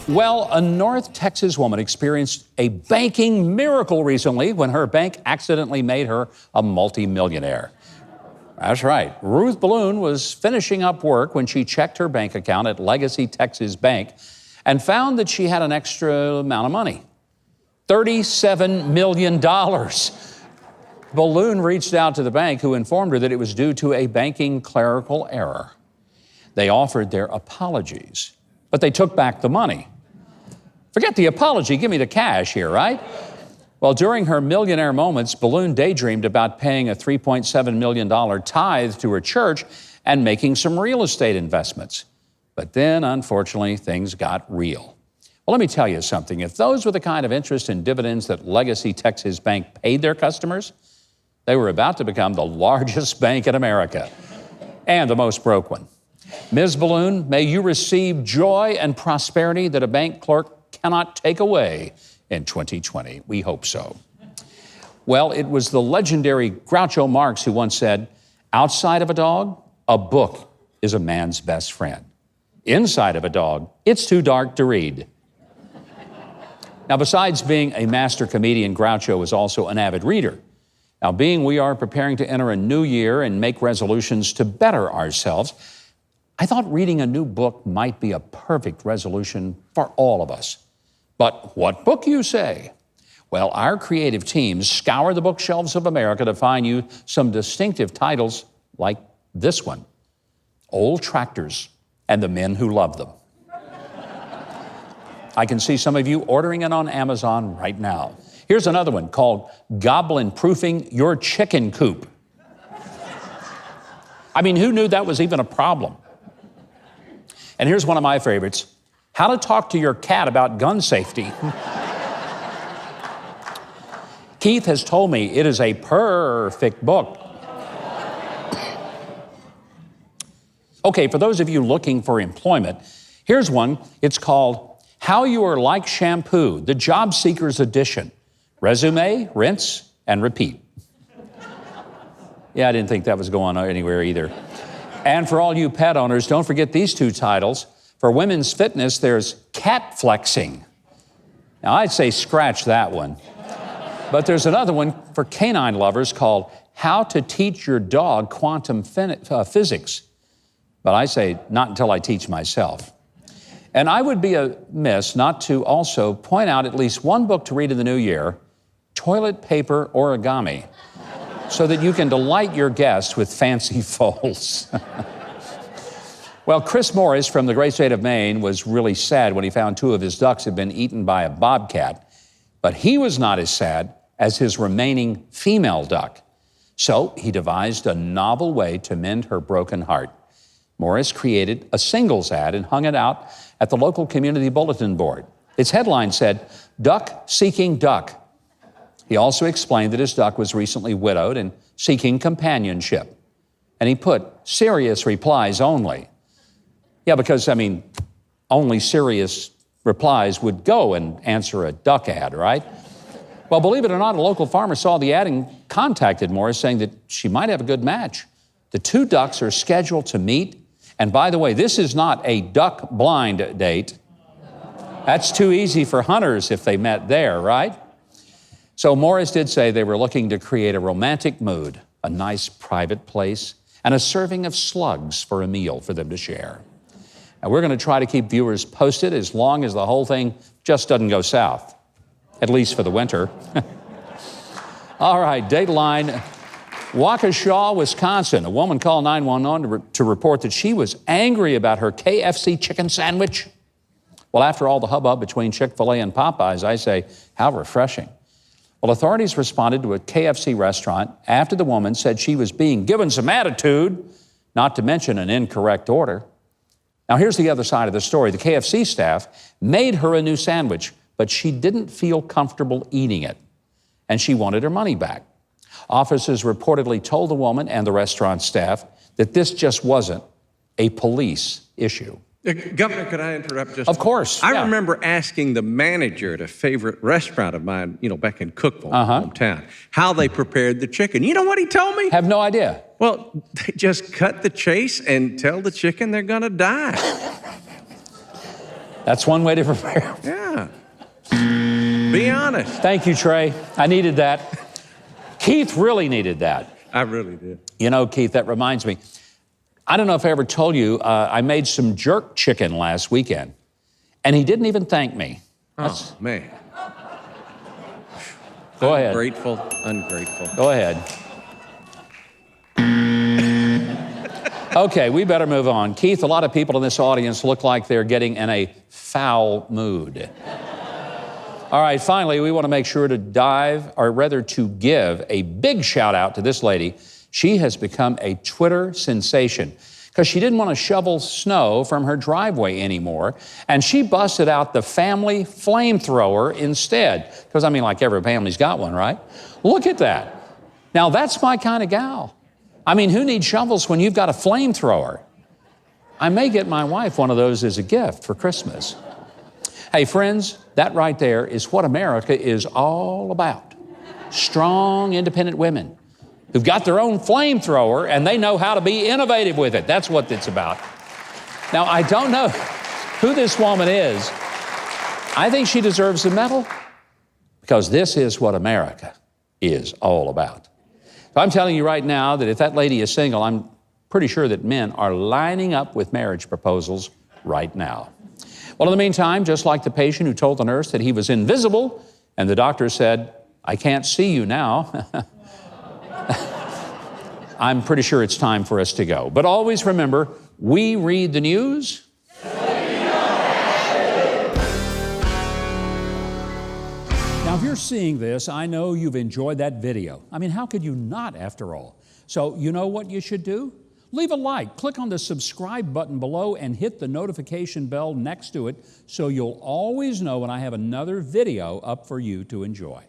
Well, a North Texas woman experienced a banking miracle recently when her bank accidentally made her a multimillionaire. That's right. Ruth Balloon was finishing up work when she checked her bank account at Legacy Texas Bank and found that she had an extra amount of money, $37 million. Balloon reached out to the bank, who informed her that it was due to a banking clerical error. They offered their apologies, but they took back the money. Forget the apology, give me the cash here, right? Well, during her millionaire moments, Balloon daydreamed about paying a $3.7 million tithe to her church and making some real estate investments. But then, unfortunately, things got real. Well, let me tell you something. If those were the kind of interest and dividends that Legacy Texas Bank paid their customers, they were about to become the largest bank in America and the most broke one. Ms. Balloon, may you receive joy and prosperity that a bank clerk cannot take away in 2020. We hope so. Well, it was the legendary Groucho Marx who once said, outside of a dog, a book is a man's best friend. Inside of a dog, it's too dark to read. Now, besides being a master comedian, Groucho was also an avid reader. Now, being we are preparing to enter a new year and make resolutions to better ourselves, I thought reading a new book might be a perfect resolution for all of us. But what book, you say? Well, our creative teams scour the bookshelves of America to find you some distinctive titles like this one, Old Tractors and the Men Who Love Them. I can see some of you ordering it on Amazon right now. Here's another one called GOBLINPROOFING Your Chicken Coop. I mean, who knew that was even a problem? And here's one of my favorites, How to Talk to Your Cat About Gun Safety. Keith has told me it is a perfect book. Okay, for those of you looking for employment, here's one. It's called How You Are Like Shampoo, the Job Seekers Edition. Resume, rinse, and repeat. Yeah, I didn't think that was going anywhere either. And for all you pet owners, don't forget these two titles. For women's fitness, there's CATFLEXING. Now, I'd say scratch that one. But there's another one for canine lovers called How to Teach Your Dog Quantum Physics. But I say not until I teach myself. And I would be amiss not to also point out at least one book to read in the new year, Toilet Paper Origami, so that you can delight your guests with fancy folds. Well, Chris Morris from the great state of Maine was really sad when he found two of his ducks had been eaten by a bobcat, but he was not as sad as his remaining female duck. So he devised a novel way to mend her broken heart. Morris created a singles ad and hung it out at the local community bulletin board. Its headline said, "Duck Seeking Duck." He also explained that his duck was recently widowed and seeking companionship. And he put, "Serious replies only." Yeah, because, I mean, only serious replies would go and answer a duck ad, right? Well, believe it or not, a local farmer saw the ad and contacted Morris saying that she might have a good match. The two ducks are scheduled to meet. And by the way, this is not a duck blind date. That's too easy for hunters if they met there, right? So Morris did say they were looking to create a romantic mood, a nice private place, and a serving of slugs for a meal for them to share. Now, we're going to try to keep viewers posted as long as the whole thing just doesn't go south, at least for the winter. All right, Dateline. Waukesha, Wisconsin. A woman called 911 to report that she was angry about her KFC chicken sandwich. Well, after all the hubbub between Chick-fil-A and Popeyes, I say, how refreshing. Well, authorities responded to a KFC restaurant after the woman said she was being given some attitude, not to mention an incorrect order. Now, here's the other side of the story. The KFC staff made her a new sandwich, but she didn't feel comfortable eating it, and she wanted her money back. Officers reportedly told the woman and the restaurant staff that this just wasn't a police issue. Governor, could I interrupt just? Of course. I remember asking the manager at a favorite restaurant of mine, back in Cookville, hometown, how they prepared the chicken. You know what he told me? Have no idea. Well, they just cut the chase and tell the chicken they're going to die. That's one way to prepare. Yeah. Be honest. Thank you, Trey. I needed that. Keith really needed that. I really did. You know, Keith, that reminds me. I don't know if I ever told you, I made some jerk chicken last weekend, and he didn't even thank me. Oh, man. Go ahead. Ungrateful. Go ahead. Okay, we better move on. Keith, a lot of people in this audience look like they're getting in a foul mood. All right, finally, we want to make sure to give a big shout out to this lady. She has become a Twitter sensation because she didn't want to shovel snow from her driveway anymore, and she busted out the family flamethrower instead. Because, I mean, like every family's got one, right? Look at that. Now, that's my kind of gal. I mean, who needs shovels when you've got a flamethrower? I may get my wife one of those as a gift for Christmas. Hey, friends, that right there is what America is all about. Strong, independent women who've got their own flamethrower and they know how to be innovative with it. That's what it's about. Now, I don't know who this woman is. I think she deserves a medal because this is what America is all about. So I'm telling you right now that if that lady is single, I'm pretty sure that men are lining up with marriage proposals right now. Well, in the meantime, just like the patient who told the nurse that he was invisible, and the doctor said, "I can't see you now," I'm pretty sure it's time for us to go. But always remember, we read the news. Now, if you're seeing this, I know you've enjoyed that video. I mean, how could you not, after all? So you know what you should do? Leave a like, click on the subscribe button below, and hit the notification bell next to it so you'll always know when I have another video up for you to enjoy.